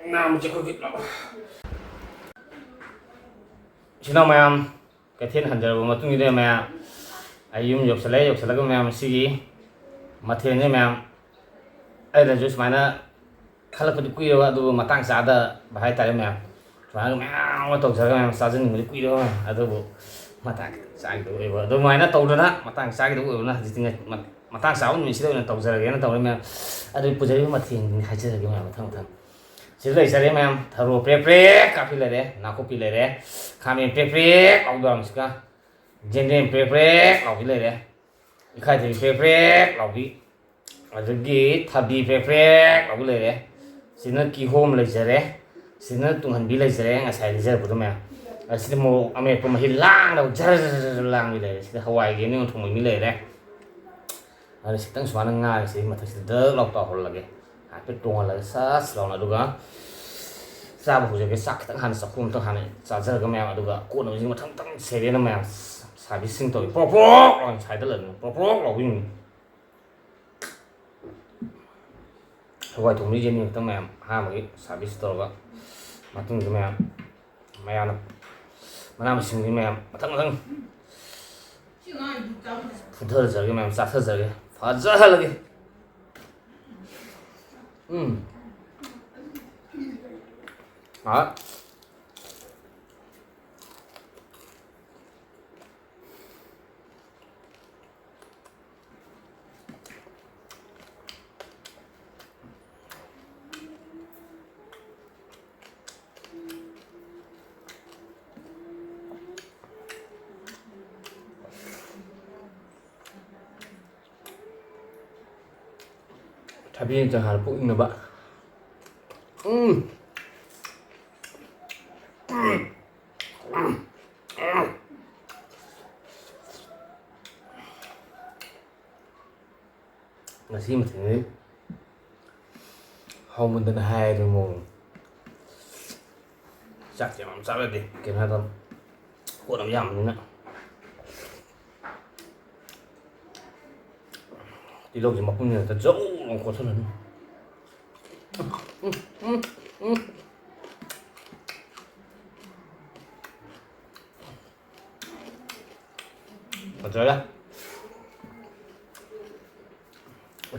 Nam chứ có kịp đâu. Xin chào mẹ, cái thiên hành giờ mà tôi nghĩ đây mẹ, ai dùng dục sẽ lấy cái mẹ xí gì, mà thiên này mẹ, ai là just mày nó, khá là cái quý đâu, tôi mà tăng giá đó, bà hay tại mẹ, và mẹ mà tổng giá mẹ sao dân người quý đâu mà, tôi bộ mà tăng giá cái đồ ấy, tôi mày nó tổng rồi đó, mà tăng giá cái đồ ấy nó gì tiếng mà tăng giá mình sẽ đâu là tổng giá cái nó tổng đấy mẹ, tôi bây giờ mà thiên hay chơi cái mẹ mà thằng Sila isa dia mem tharu prepare kapi lere naku pi lere kami prepare au dam ska jende prepare au lere ikhai thi prepare au bi adagi thabi prepare au lere sina ki home le jare sina tunghan bi le jare nga sai le jare bu me sina mo ame ko ma hilang da jar lang bi le sina hawai ge ni thong mi le re ari sitang swana nga si ma thak de lok ta hol lage pe tonga la sa slong aduga sa bu je ke sak tang han sakum tang han sa jar ga ma aduga ko no jing ma thang tang se re na ma sa bi sing to pro on chai da len pro lo wing hoi thong ni je ni tang ma ha ma gi sa bi sto ga ma tung ga ma ya na ma na ma sing ni ma thang fu thơ giờ cái mà sa thơ giờ cái phá ra là cái đó tapi jangan lupa ini mbak nasi macam ni không mình tên hai rồi mùng chắc chỉ làm sao đi kiếm hai tâm của làm yum nữa đi đâu thì mặc cũng như ta dẫu lòng có thân lớn ở dưới đây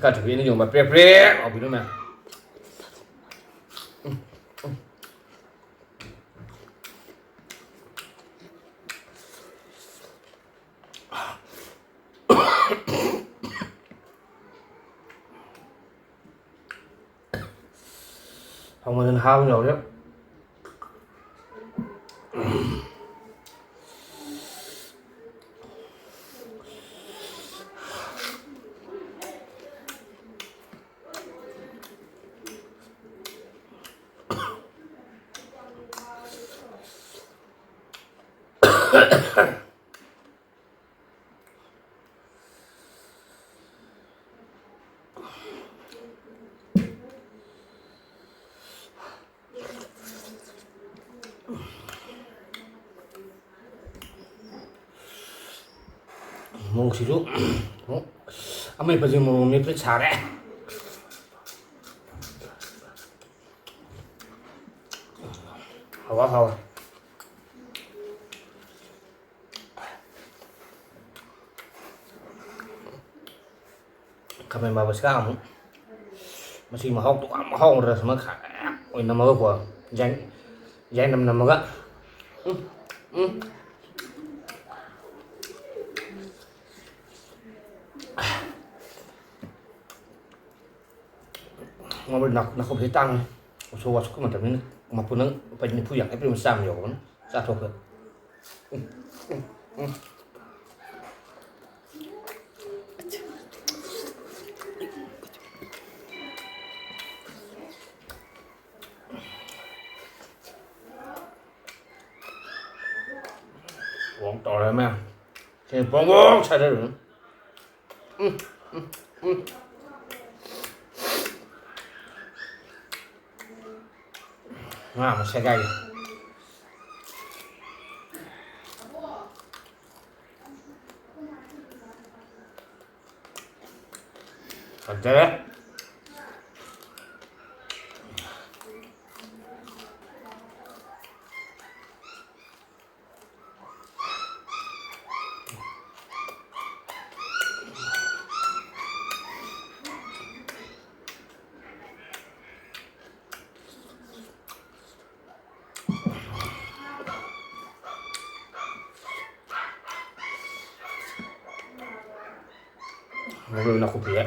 các chuẩn bị nó dùng mà pre ở bên đó mà không mà nên hao nhiều đấy mong xí chút mấy bây giờ mong mấy phải xả đấy hava hava kami babas kamu masih mahal tuh mahal udah sama kayak oh nama gua jangan nama gak ngambil nak không thấy tăng một số vật cũng mà tầm nên mà phụ nữ phải phụ giặc cái mình sang nhiều lắm ra thôi uống to rồi mà thì bông sai đây rồi mà xe gay còn thế Mulu na kopi ya.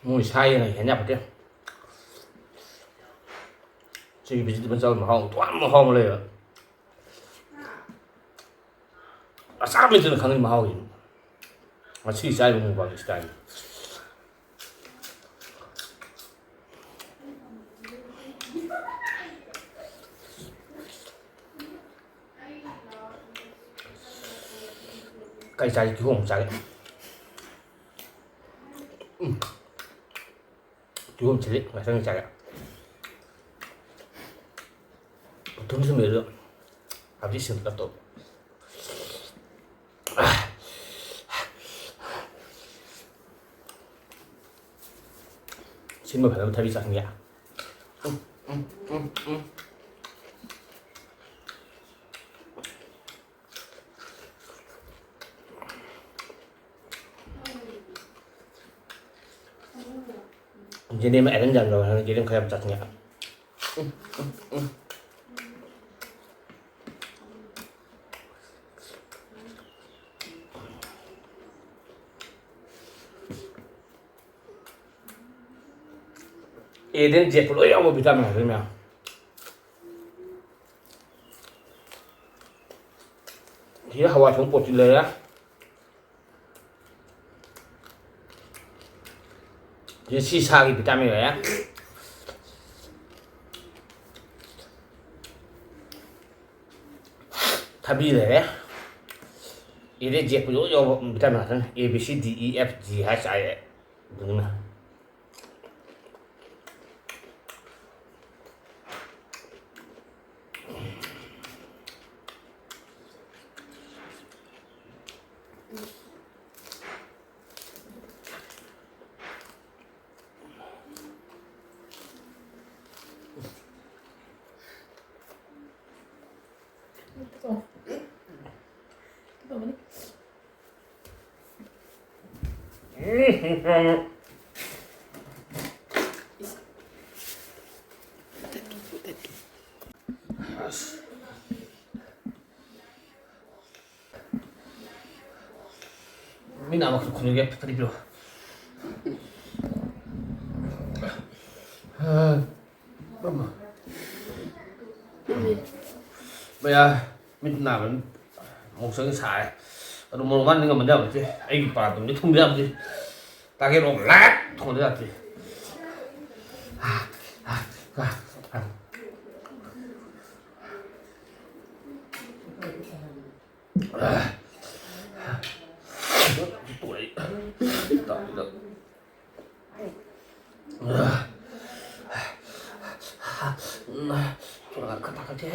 Mùi say này hẹn nhập chứ. Chỉ bị bên sau mà hong toàn mà hong lên rồi. Sao mình chưa khẳng định mà hong gì. Mà chỉ say mình vào cái style. Cái trái chú không trái. Chú không trái mà sao trái ạ? Tunggu sambil dulu. Habis itu tutup. Xin mời bạn thay vì sẵn nhé. Jadi mẹ đánh dần rồi, jadi không chặt nhẹ. Eden jet puluh ya mau bisa mana mẹ. Dia hawa chung pot le ya. Dia sisa cái vitamin rồi ya. Thabi le ya. Eden jet puluh ya vitamin kan A B C D E F G H I begitu. Mina waktu kuliah tadi bro. Mama. Bây giờ mình làm một số cái xài ở một văn nhưng mà mình đâu chứ anh bà tụi nó không biết gì ta cái nó lát không biết gì tuổi được là cắt tóc chứ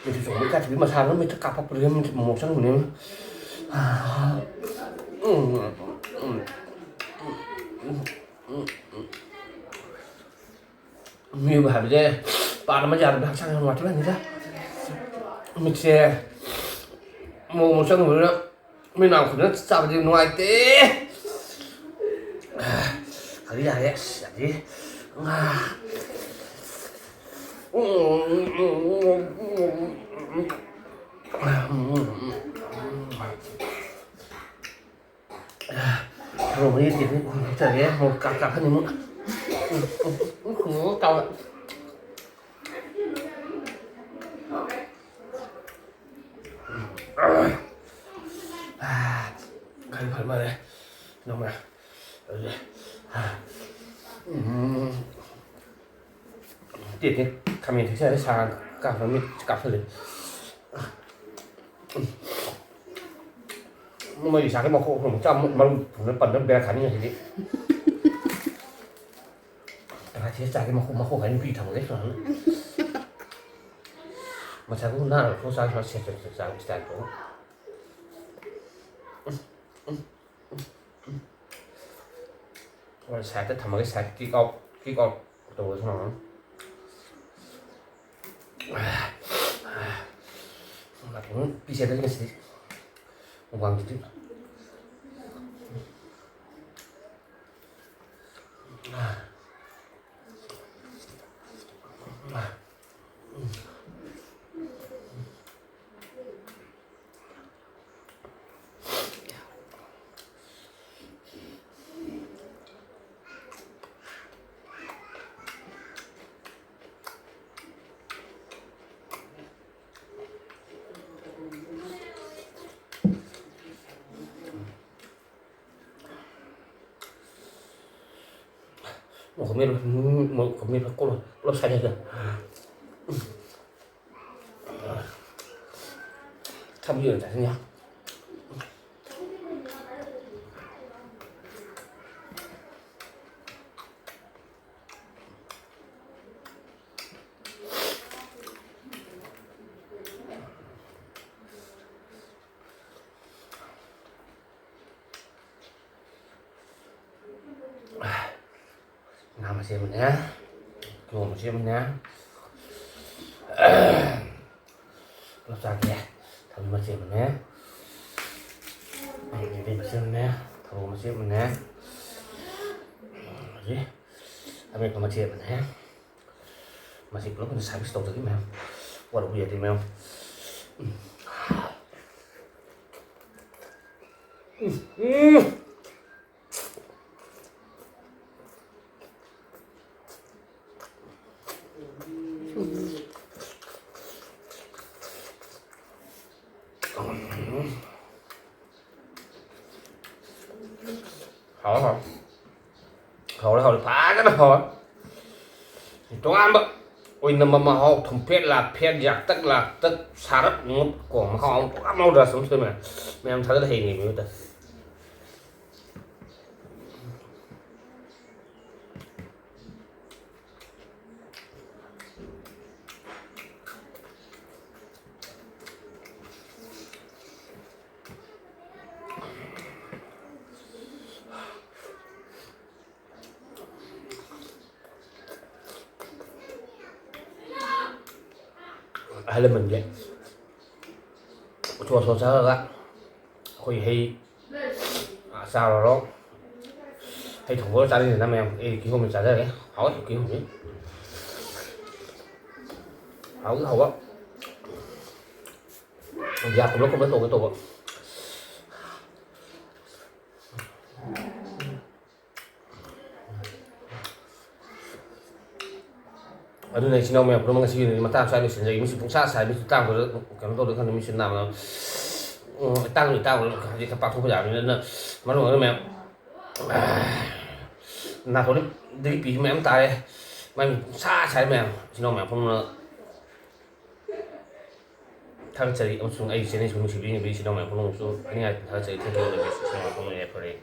mình chỉ dùng cái cách mà sao nó mới cắt tóc rồi mình một sáng của mình nhiều bà bây giờ bà nó mới giờ được sang ngoài thế này mình sẽ một sáng của nó mình nào cũng rất sao đi ngoài thế cái gì đấy gì rồi mới thì trời một cặp hơn nữa không cao cái phần mà đây đâu mà tiệt đi cà mình thấy sẽ sang cả phần mình cặp thôi nhưng mà vì sáng cái màu khô của trong mà nó bẩn nó bé khánh như thế tại thế sáng cái màu khô khánh bị thằng đấy rồi mà sáng cũng nào không sáng nó sẽ sáng sáng cũng sáng tới thằng cái sáng kia cọp đồ thế nào Bisa dari sini. Uang gitu. Mau kami kalau saja dah. Tham dự tại nhá. Nào mà xem mình nhá. Ngồi mà xem mình nhá. Lắp ra kìa. Thử mà xem mình nhá. Đi mà xem mình nhá. Thử mà xem mình nhá. Gì? Anh em mà xem mình nhá. Mà xem lúc mình sáng cái cái mèo. Qua đủ gì thì mèo. Hỏi hỏi phá cái nó hỏi trong ăn bự ôi nằm mà họ thùng phết là phết giặc tức xả đất ngút của mà họ không mau ra sống thôi mà em thấy cái hình này mới được. Hay là mình vậy chua sao ra hồi hay sao rồi đó hay thủ có trả đi năm em cái hôm mình trả ra đấy hỏi cái hôm ấy hỏi cái hậu á giờ cũng nó không biết cái tổ Adunay sinawmaya pro mga sige mata sa ni sinjay mi pungsa sa mi tang ko kan to kan mi sin nam na tang di ka pa ko ya ni na ma lo me na to di pi me am tai mai sa sai me sinawmaya pro na thang chari am sung ai sin ni sung si bi ni bi sinawmaya pro so ani ai thang chari thang ko ni sinawmaya pro ni